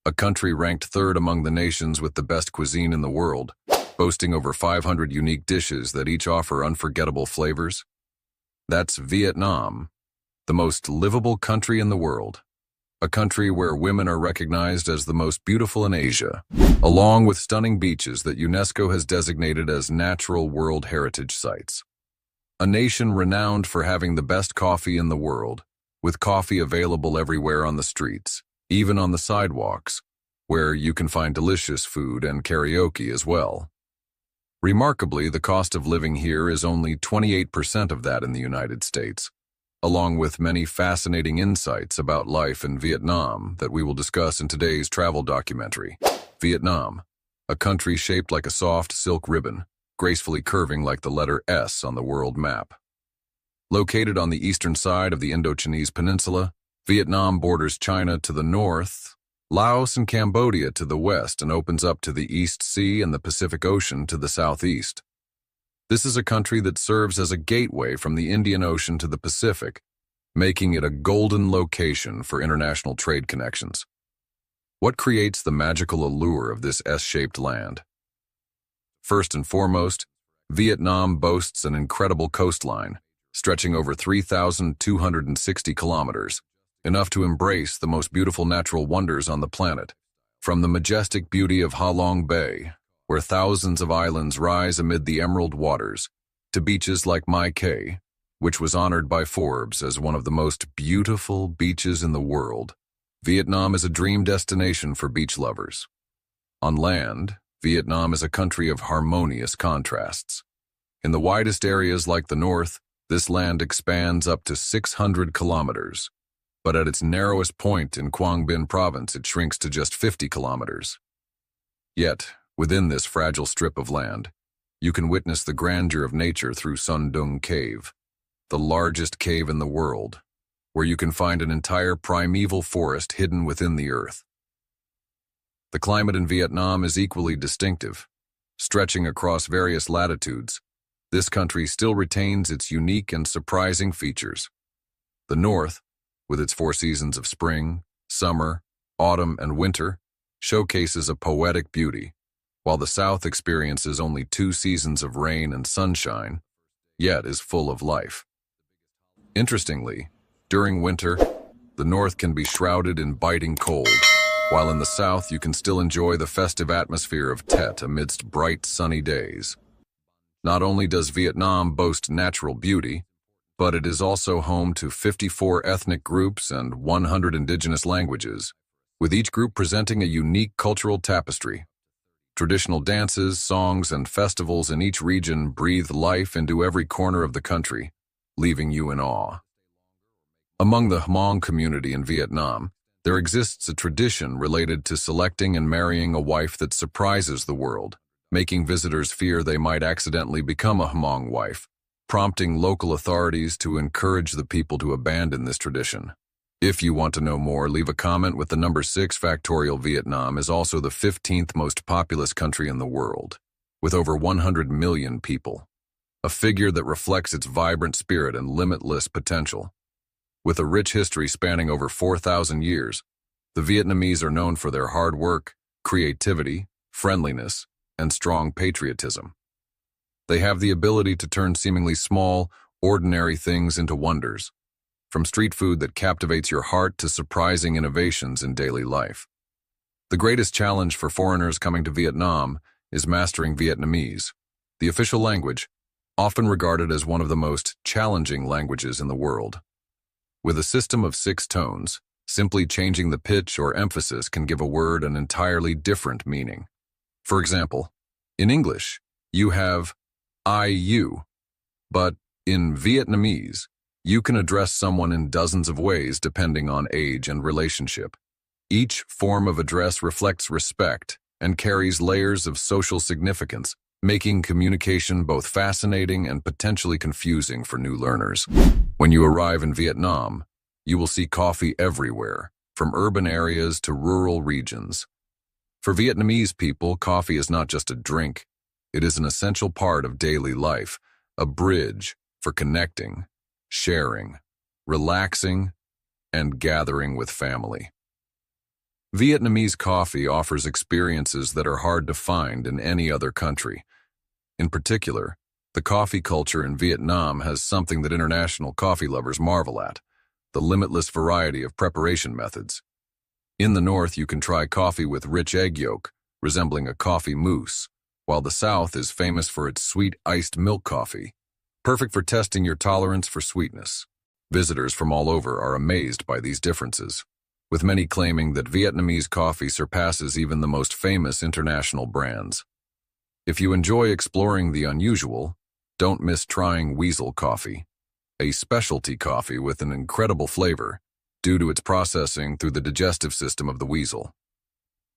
a country ranked third among the nations with the best cuisine in the world, boasting over 500 unique dishes that each offer unforgettable flavors. That's Vietnam, the most livable country in the world. A country where women are recognized as the most beautiful in Asia, along with stunning beaches that UNESCO has designated as natural World Heritage Sites. A nation renowned for having the best coffee in the world, with coffee available everywhere on the streets, even on the sidewalks, where you can find delicious food and karaoke as well. Remarkably, the cost of living here is only 28% of that in the United States, along with many fascinating insights about life in Vietnam that we will discuss in today's travel documentary. Vietnam, a country shaped like a soft silk ribbon, gracefully curving like the letter S on the world map. Located on the eastern side of the Indochinese Peninsula, Vietnam borders China to the north, Laos and Cambodia to the west, and opens up to the East Sea and the Pacific Ocean to the southeast. This is a country that serves as a gateway from the Indian Ocean to the Pacific, making it a golden location for international trade connections. What creates the magical allure of this S-shaped land? First and foremost, Vietnam boasts an incredible coastline, stretching over 3,260 kilometers, enough to embrace the most beautiful natural wonders on the planet, from the majestic beauty of Ha Long Bay, where thousands of islands rise amid the emerald waters, to beaches like Mai Kay, which was honored by Forbes as one of the most beautiful beaches in the world. Vietnam is a dream destination for beach lovers. On land, Vietnam is a country of harmonious contrasts. In the widest areas like the north, this land expands up to 600 kilometers, but at its narrowest point in Quang Binh province, it shrinks to just 50 kilometers. Yet, within this fragile strip of land, you can witness the grandeur of nature through Son Dung Cave, the largest cave in the world, where you can find an entire primeval forest hidden within the earth. The climate in Vietnam is equally distinctive. Stretching across various latitudes, this country still retains its unique and surprising features. The north, with its 4 seasons of spring, summer, autumn, and winter, showcases a poetic beauty, while the south experiences only 2 seasons of rain and sunshine, yet is full of life. Interestingly, during winter, the north can be shrouded in biting cold, while in the south you can still enjoy the festive atmosphere of Tet amidst bright sunny days. Not only does Vietnam boast natural beauty, but it is also home to 54 ethnic groups and 100 indigenous languages, with each group presenting a unique cultural tapestry. Traditional dances, songs, and festivals in each region breathe life into every corner of the country, leaving you in awe. Among the Hmong community in Vietnam, there exists a tradition related to selecting and marrying a wife that surprises the world, making visitors fear they might accidentally become a Hmong wife, prompting local authorities to encourage the people to abandon this tradition. If you want to know more, leave a comment with the number 6 factorial. Vietnam is also the 15th most populous country in the world, with over 100 million people, a figure that reflects its vibrant spirit and limitless potential. With a rich history spanning over 4,000 years, the Vietnamese are known for their hard work, creativity, friendliness, and strong patriotism. They have the ability to turn seemingly small, ordinary things into wonders, from street food that captivates your heart to surprising innovations in daily life. The greatest challenge for foreigners coming to Vietnam is mastering Vietnamese, the official language, often regarded as one of the most challenging languages in the world. With a system of 6 tones, simply changing the pitch or emphasis can give a word an entirely different meaning. For example, in English, you have I-you, but in Vietnamese, you can address someone in dozens of ways depending on age and relationship. Each form of address reflects respect and carries layers of social significance, making communication both fascinating and potentially confusing for new learners. When you arrive in Vietnam, you will see coffee everywhere, from urban areas to rural regions. For Vietnamese people, coffee is not just a drink. It is an essential part of daily life, a bridge for connecting, sharing, relaxing, and gathering with family. Vietnamese coffee offers experiences that are hard to find in any other country. In particular, the coffee culture in Vietnam has something that international coffee lovers marvel at: the limitless variety of preparation methods. In the north, you can try coffee with rich egg yolk, resembling a coffee mousse, while the south is famous for its sweet iced milk coffee, perfect for testing your tolerance for sweetness. Visitors from all over are amazed by these differences, with many claiming that Vietnamese coffee surpasses even the most famous international brands. If you enjoy exploring the unusual, don't miss trying Weasel coffee, a specialty coffee with an incredible flavor due to its processing through the digestive system of the weasel.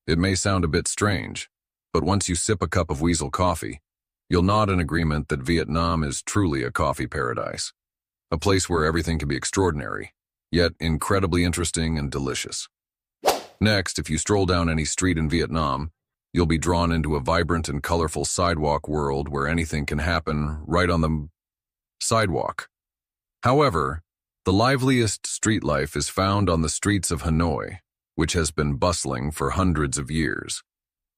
It may sound a bit strange, but once you sip a cup of Weasel coffee, you'll nod in agreement that Vietnam is truly a coffee paradise, a place where everything can be extraordinary, yet incredibly interesting and delicious. Next, if you stroll down any street in Vietnam, you'll be drawn into a vibrant and colorful sidewalk world where anything can happen right on the sidewalk. However, the liveliest street life is found on the streets of Hanoi, which has been bustling for hundreds of years.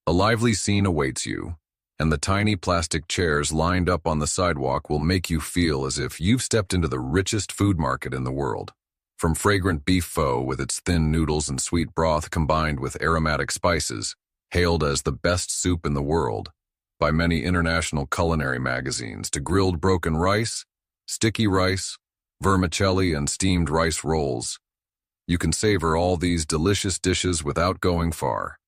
A lively scene awaits you, and the tiny plastic chairs lined up on the sidewalk will make you feel as if you've stepped into the richest food market in the world. From fragrant beef pho with its thin noodles and sweet broth combined with aromatic spices, hailed as the best soup in the world by many international culinary magazines, to grilled broken rice, sticky rice, vermicelli, and steamed rice rolls. You can savor all these delicious dishes without going far.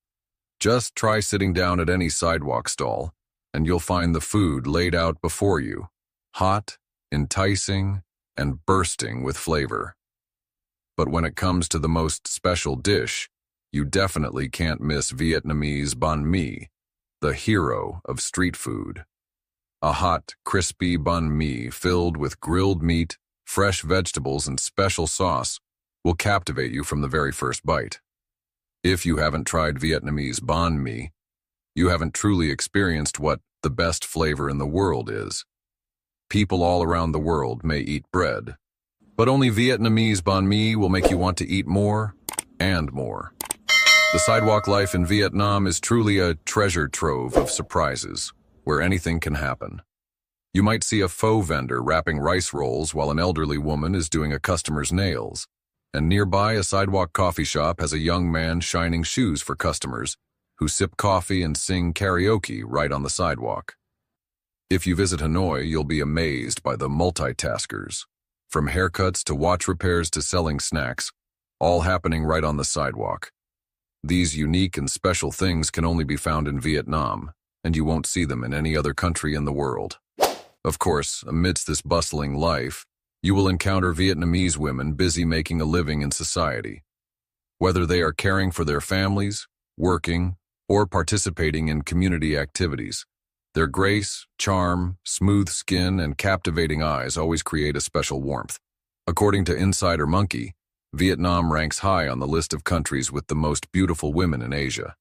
Just try sitting down at any sidewalk stall, and you'll find the food laid out before you, hot, enticing, and bursting with flavor. But when it comes to the most special dish, you definitely can't miss Vietnamese banh mi, the hero of street food. A hot, crispy banh mi filled with grilled meat, fresh vegetables, and special sauce will captivate you from the very first bite. If you haven't tried Vietnamese banh mi, you haven't truly experienced what the best flavor in the world is. People all around the world may eat bread, but only Vietnamese banh mi will make you want to eat more and more. The sidewalk life in Vietnam is truly a treasure trove of surprises, where anything can happen. You might see a pho vendor wrapping rice rolls while an elderly woman is doing a customer's nails, and nearby a sidewalk coffee shop has a young man shining shoes for customers who sip coffee and sing karaoke right on the sidewalk. If you visit Hanoi, you'll be amazed by the multitaskers, from haircuts to watch repairs to selling snacks, all happening right on the sidewalk. These unique and special things can only be found in Vietnam, and you won't see them in any other country in the world. Of course, amidst this bustling life, you will encounter Vietnamese women busy making a living in society. Whether they are caring for their families, working, or participating in community activities, their grace, charm, smooth skin, and captivating eyes always create a special warmth. According to Insider Monkey, Vietnam ranks high on the list of countries with the most beautiful women in Asia.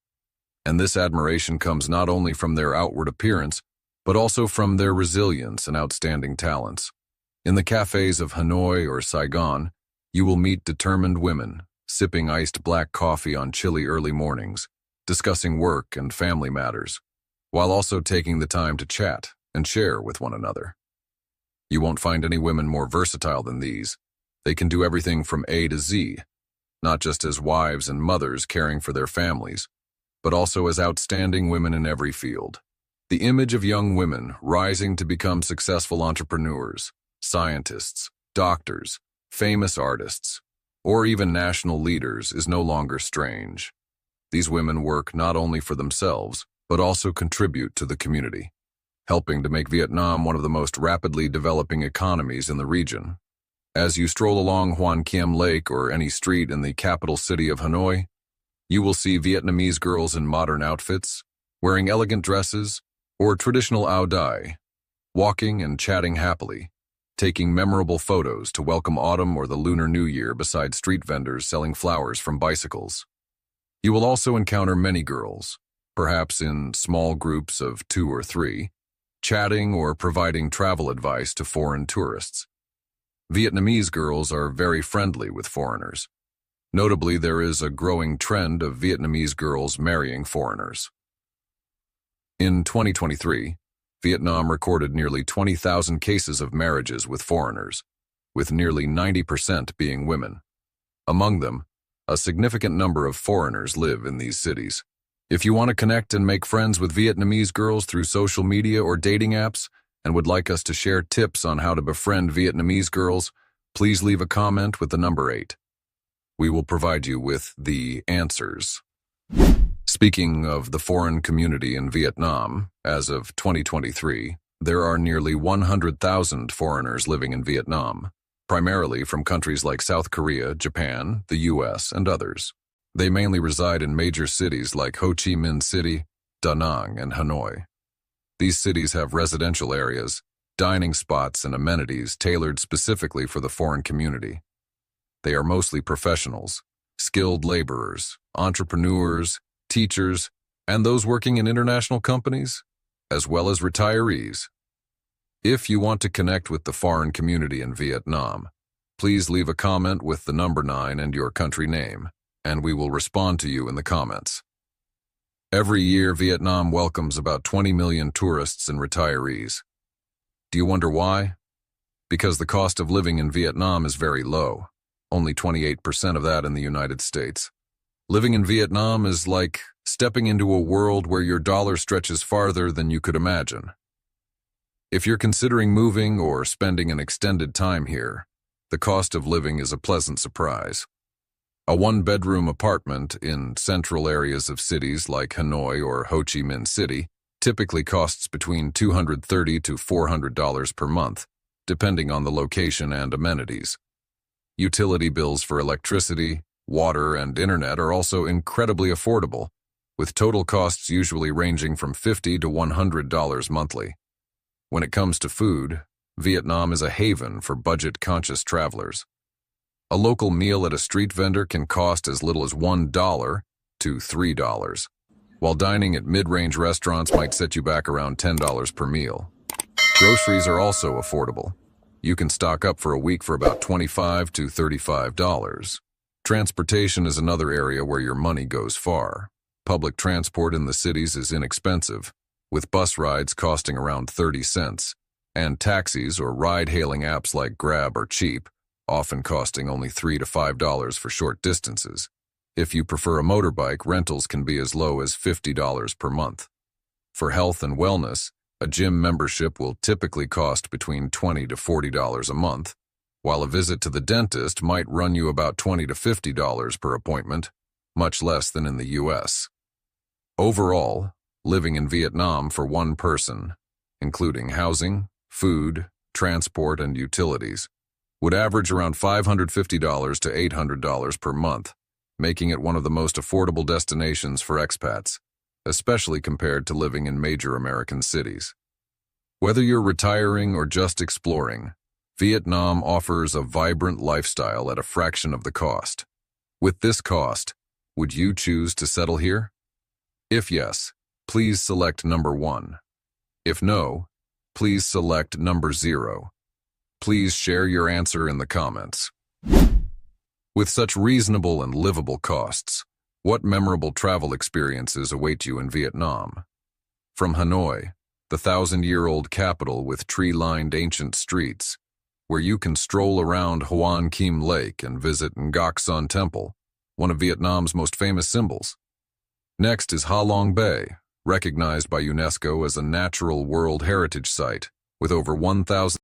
And this admiration comes not only from their outward appearance, but also from their resilience and outstanding talents. In the cafes of Hanoi or Saigon, you will meet determined women, sipping iced black coffee on chilly early mornings, discussing work and family matters, while also taking the time to chat and share with one another. You won't find any women more versatile than these. They can do everything from A to Z, not just as wives and mothers caring for their families, but also as outstanding women in every field. The image of young women rising to become successful entrepreneurs, scientists, doctors, famous artists, or even national leaders is no longer strange. These women work not only for themselves, but also contribute to the community, helping to make Vietnam one of the most rapidly developing economies in the region. As you stroll along Hoan Kiem Lake or any street in the capital city of Hanoi, you will see Vietnamese girls in modern outfits, wearing elegant dresses or traditional áo dai, walking and chatting happily, taking memorable photos to welcome autumn or the Lunar New Year beside street vendors selling flowers from bicycles. You will also encounter many girls, perhaps in small groups of 2 or 3, chatting or providing travel advice to foreign tourists. Vietnamese girls are very friendly with foreigners. Notably, there is a growing trend of Vietnamese girls marrying foreigners. In 2023, Vietnam recorded nearly 20,000 cases of marriages with foreigners, with nearly 90% being women. Among them, a significant number of foreigners live in these cities. If you want to connect and make friends with Vietnamese girls through social media or dating apps and would like us to share tips on how to befriend Vietnamese girls, please leave a comment with the number 8. We will provide you with the answers. Speaking of the foreign community in Vietnam, as of 2023, there are nearly 100,000 foreigners living in Vietnam, primarily from countries like South Korea, Japan, the US, and others. They mainly reside in major cities like Ho Chi Minh City, Da Nang, and Hanoi. These cities have residential areas, dining spots, and amenities tailored specifically for the foreign community. They are mostly professionals, skilled laborers, entrepreneurs, teachers, and those working in international companies, as well as retirees. If you want to connect with the foreign community in Vietnam, please leave a comment with the number 9 and your country name, and we will respond to you in the comments. Every year, Vietnam welcomes about 20 million tourists and retirees. Do you wonder why? Because the cost of living in Vietnam is very low, only 28% of that in the United States. Living in Vietnam is like stepping into a world where your dollar stretches farther than you could imagine. If you're considering moving or spending an extended time here, the cost of living is a pleasant surprise. A one-bedroom apartment in central areas of cities like Hanoi or Ho Chi Minh City typically costs between $230 to $400 per month, depending on the location and amenities. Utility bills for electricity, water, and internet are also incredibly affordable, with total costs usually ranging from $50 to $100 monthly. When it comes to food, Vietnam is a haven for budget-conscious travelers. A local meal at a street vendor can cost as little as $1 to $3, while dining at mid-range restaurants might set you back around $10 per meal. Groceries are also affordable. You can stock up for a week for about $25 to $35. Transportation is another area where your money goes far. Public transport in the cities is inexpensive, with bus rides costing around 30 cents, and taxis or ride-hailing apps like Grab are cheap, often costing only $3 to $5 for short distances. If you prefer a motorbike, rentals can be as low as $50 per month. For health and wellness, a gym membership will typically cost between $20 to $40 a month, while a visit to the dentist might run you about $20 to $50 per appointment, much less than in the US. Overall, living in Vietnam for one person, including housing, food, transport, and utilities, would average around $550 to $800 per month, making it one of the most affordable destinations for expats, especially compared to living in major American cities. Whether you're retiring or just exploring, Vietnam offers a vibrant lifestyle at a fraction of the cost. With this cost, would you choose to settle here? If yes, please select number 1. If no, please select number 0. Please share your answer in the comments. With such reasonable and livable costs, what memorable travel experiences await you in Vietnam? From Hanoi, the 1,000-year-old capital with tree-lined ancient streets, where you can stroll around Hoan Kiem Lake and visit Ngoc Son Temple, one of Vietnam's most famous symbols. Next is Ha Long Bay, recognized by UNESCO as a Natural World Heritage Site, with over 1,000